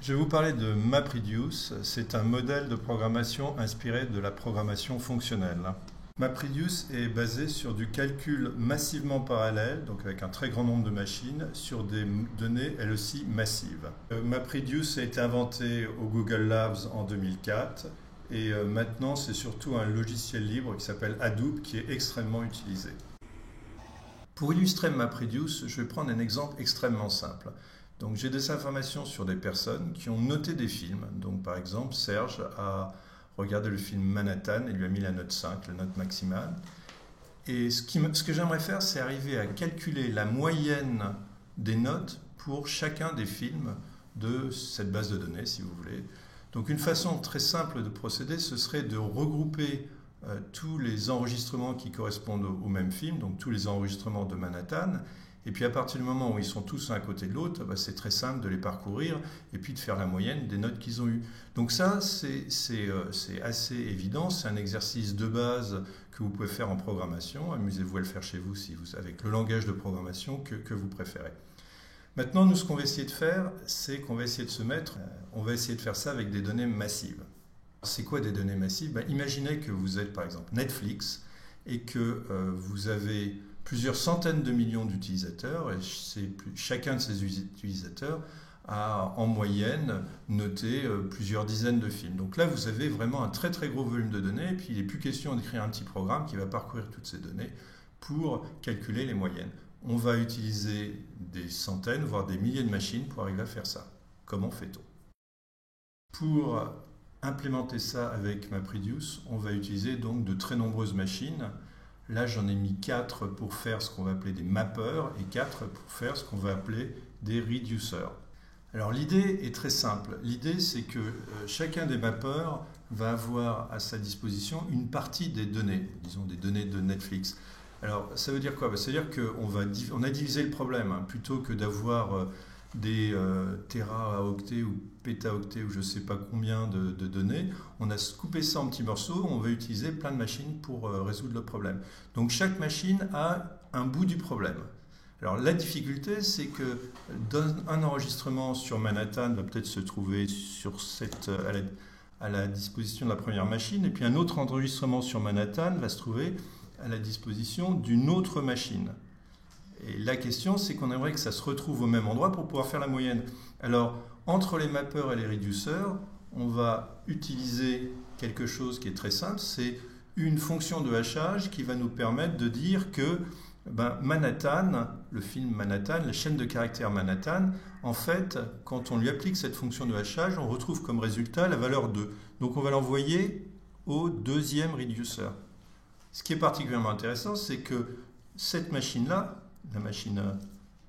Je vais vous parler de MapReduce. C'est un modèle de programmation inspiré de la programmation fonctionnelle. MapReduce est basé sur du calcul massivement parallèle, donc avec un très grand nombre de machines, sur des données elles aussi massives. MapReduce a été inventé au Google Labs en 2004 et maintenant c'est surtout un logiciel libre qui s'appelle Hadoop qui est extrêmement utilisé. Pour illustrer MapReduce, je vais prendre un exemple extrêmement simple. Donc j'ai des informations sur des personnes qui ont noté des films. Donc par exemple, Serge a regardé le film Manhattan et lui a mis la note 5, la note maximale. Et ce que j'aimerais faire, c'est arriver à calculer la moyenne des notes pour chacun des films de cette base de données, si vous voulez. Donc une façon très simple de procéder, ce serait de regrouper tous les enregistrements qui correspondent au même film, donc tous les enregistrements de Manhattan. Et puis à partir du moment où ils sont tous l'un à côté de l'autre, c'est très simple de les parcourir et puis de faire la moyenne des notes qu'ils ont eues. Donc ça, c'est assez évident, c'est un exercice de base que vous pouvez faire en programmation. Amusez-vous à le faire chez vous, avec le langage de programmation que vous préférez. Maintenant, nous, ce qu'on va essayer de faire, c'est qu'on va essayer de faire ça avec des données massives. C'est quoi des données massives? Imaginez que vous êtes par exemple Netflix et que vous avez plusieurs centaines de millions d'utilisateurs et chacun de ces utilisateurs a en moyenne noté plusieurs dizaines de films. Donc là, vous avez vraiment un très très gros volume de données et puis il n'est plus question d'écrire un petit programme qui va parcourir toutes ces données pour calculer les moyennes. On va utiliser des centaines, voire des milliers de machines pour arriver à faire ça. Comment fait-on? Pour implémenter ça avec MapReduce, on va utiliser donc de très nombreuses machines. Là, j'en ai mis 4 pour faire ce qu'on va appeler des mappeurs et 4 pour faire ce qu'on va appeler des reducers. Alors l'idée est très simple. L'idée, c'est que chacun des mappeurs va avoir à sa disposition une partie des données, disons des données de Netflix. Alors ça veut dire quoi? Ça veut dire qu'on a divisé le problème. Plutôt que d'avoir des téraoctets ou pétaoctets ou je ne sais pas combien de données, on a coupé ça en petits morceaux, on va utiliser plein de machines pour résoudre le problème. Donc chaque machine a un bout du problème. Alors la difficulté, c'est que un enregistrement sur Manhattan va peut-être se trouver à la disposition de la première machine, et puis un autre enregistrement sur Manhattan va se trouver à la disposition d'une autre machine. Et la question, c'est qu'on aimerait que ça se retrouve au même endroit pour pouvoir faire la moyenne. Alors, entre les mappeurs et les réduceurs, on va utiliser quelque chose qui est très simple, c'est une fonction de hachage qui va nous permettre de dire que Manhattan, le film Manhattan, la chaîne de caractères Manhattan, en fait, quand on lui applique cette fonction de hachage, on retrouve comme résultat la valeur 2. Donc on va l'envoyer au deuxième réduceur. Ce qui est particulièrement intéressant, c'est que cette machine-là, la machine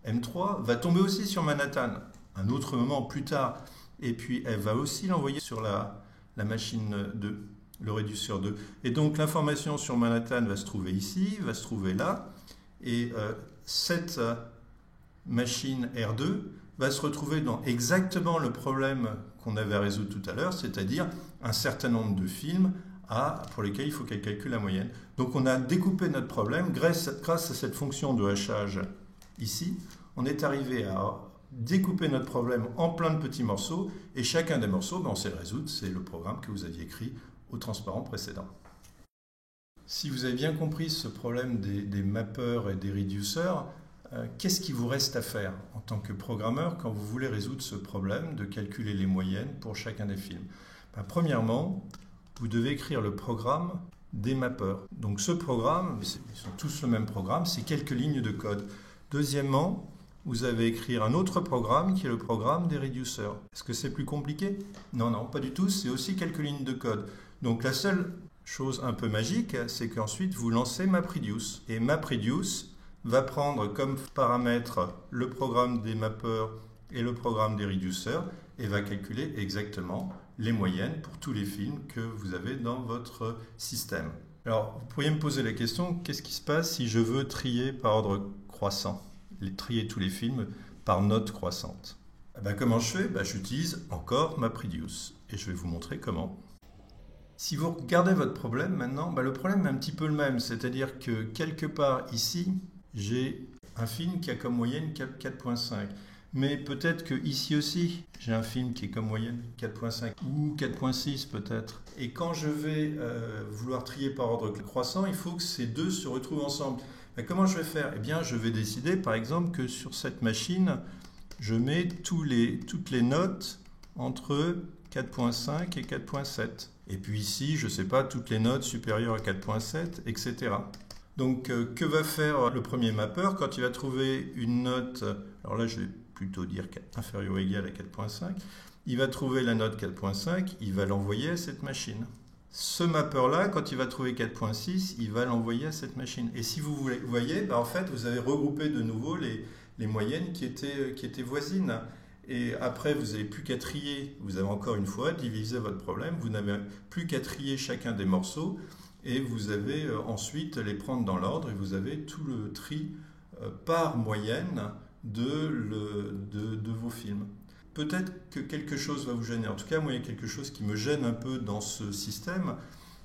M3, va tomber aussi sur Manhattan, un autre moment plus tard. Et puis elle va aussi l'envoyer sur la machine 2, le réduceur 2. Et donc l'information sur Manhattan va se trouver ici, va se trouver là. Et cette machine R2 va se retrouver dans exactement le problème qu'on avait à résoudre tout à l'heure, c'est-à-dire un certain nombre de films pour lesquels il faut qu'elle calcule la moyenne. Donc on a découpé notre problème grâce à cette fonction de hachage ici. On est arrivé à découper notre problème en plein de petits morceaux et chacun des morceaux, on sait le résoudre, c'est le programme que vous aviez écrit au transparent précédent. Si vous avez bien compris ce problème des mappeurs et des reducers, qu'est-ce qu'il vous reste à faire en tant que programmeur quand vous voulez résoudre ce problème de calculer les moyennes pour chacun des films? Premièrement, vous devez écrire le programme des mappeurs. Donc ce programme, ils sont tous le même programme, c'est quelques lignes de code. Deuxièmement, vous avez écrire un autre programme qui est le programme des reducers. Est-ce que c'est plus compliqué? Non, non, pas du tout, c'est aussi quelques lignes de code. Donc la seule chose un peu magique, c'est qu'ensuite vous lancez MapReduce. Et MapReduce va prendre comme paramètre le programme des mappeurs et le programme des reducers et va calculer exactement les moyennes pour tous les films que vous avez dans votre système. Alors, vous pourriez me poser la question, qu'est-ce qui se passe si je veux trier par ordre croissant, trier tous les films par note croissante? Comment je fais? J'utilise encore MapReduce et je vais vous montrer comment. Si vous regardez votre problème maintenant, le problème est un petit peu le même, c'est-à-dire que quelque part ici, j'ai un film qui a comme moyenne 4,5. Mais peut-être que ici aussi, j'ai un film qui est comme moyenne 4.5 ou 4.6 peut-être. Et quand je vais vouloir trier par ordre croissant, il faut que ces deux se retrouvent ensemble. Mais comment je vais faire? Eh bien, je vais décider par exemple que sur cette machine, je mets toutes les notes entre 4.5 et 4.7. Et puis ici, je ne sais pas, toutes les notes supérieures à 4.7, etc. Donc, que va faire le premier mapper quand il va trouver une note, alors là je vais plutôt dire inférieure ou égale à 4.5, il va trouver la note 4.5, il va l'envoyer à cette machine. Ce mapper-là, quand il va trouver 4.6, il va l'envoyer à cette machine. Et si vous voyez, en fait, vous avez regroupé de nouveau les moyennes qui étaient voisines. Et après, vous n'avez plus qu'à trier. Vous avez encore une fois divisé votre problème. Vous n'avez plus qu'à trier chacun des morceaux. Et vous avez ensuite les prendre dans l'ordre. Et vous avez tout le tri par moyenne de vos films. Peut-être que quelque chose va vous gêner. En tout cas, moi, il y a quelque chose qui me gêne un peu dans ce système.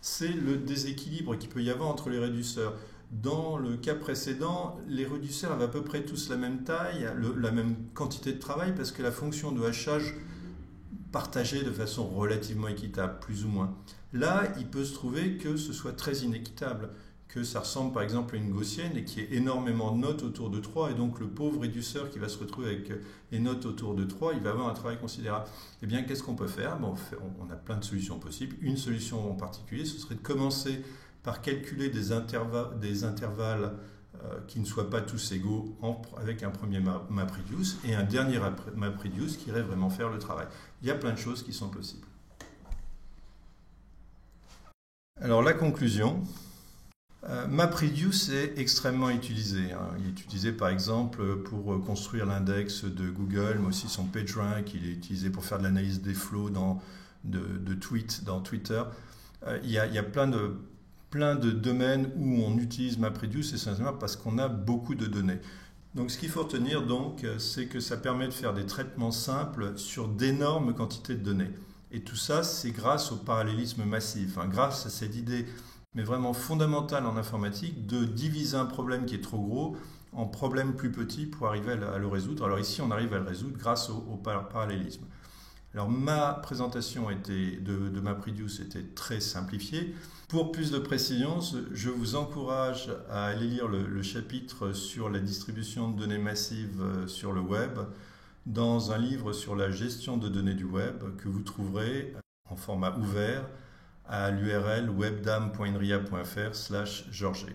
C'est le déséquilibre qu'il peut y avoir entre les réducteurs. Dans le cas précédent, les réducteurs avaient à peu près tous la même taille, la même quantité de travail, parce que la fonction de hachage partageait de façon relativement équitable, plus ou moins. Là, il peut se trouver que ce soit très inéquitable, que ça ressemble par exemple à une gaussienne et qu'il y ait énormément de notes autour de 3, et donc le pauvre réducteur qui va se retrouver avec les notes autour de 3, il va avoir un travail considérable. Eh bien, qu'est-ce qu'on peut faire? On a plein de solutions possibles. Une solution en particulier, ce serait de commencer par calculer des intervalles qui ne soient pas tous égaux avec un premier MapReduce et un dernier MapReduce qui irait vraiment faire le travail. Il y a plein de choses qui sont possibles. Alors la conclusion, MapReduce est extrêmement utilisé. Il est utilisé par exemple pour construire l'index de Google, mais aussi son PageRank. Il est utilisé pour faire de l'analyse des flows de tweets dans Twitter. Il y a plein de domaines où on utilise MapReduce essentiellement parce qu'on a beaucoup de données. Donc ce qu'il faut retenir donc, c'est que ça permet de faire des traitements simples sur d'énormes quantités de données. Et tout ça, c'est grâce au parallélisme massif, grâce à cette idée, mais vraiment fondamentale en informatique, de diviser un problème qui est trop gros en problèmes plus petits pour arriver à le résoudre. Alors ici, on arrive à le résoudre grâce au parallélisme. Alors ma présentation de MapReduce était très simplifiée. Pour plus de précision, je vous encourage à aller lire le chapitre sur la distribution de données massives sur le web dans un livre sur la gestion de données du web que vous trouverez en format ouvert à l'URL webdam.inria.fr/Georget.